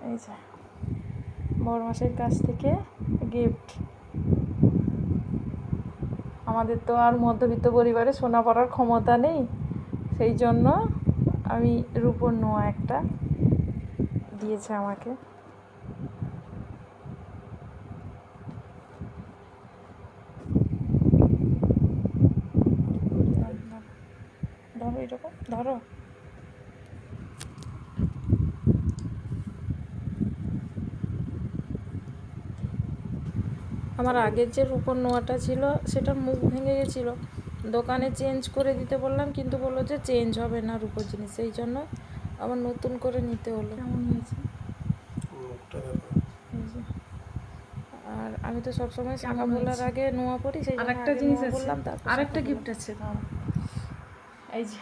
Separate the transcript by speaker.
Speaker 1: এই যে বড়মাসের কাছ থেকে গিফট। আমাদের তো আর মধ্যবিত্ত পরিবারে সোনা পরার ক্ষমতা নেই, সেই জন্য আমি রূপোর নোয়া একটা দিয়েছে আমাকে। ধরো এরকম ধরো। আমার আগের যে রূপোর নোয়াটা ছিল সেটার মুখ ভেঙে গেছিলো, দোকানে চেঞ্জ করে দিতে বললাম, কিন্তু বললো যে চেঞ্জ হবে না রূপোর জিনিস, সেই জন্য আবার নতুন করে নিতে হলো। কেমন হয়েছে? আর আমি তো সবসময় শাখা বলার আগে নোয়া পরি, সেই জন্য আরেকটা জিনিস বললাম। তারপর আরেকটা গিফট আছে, এই যে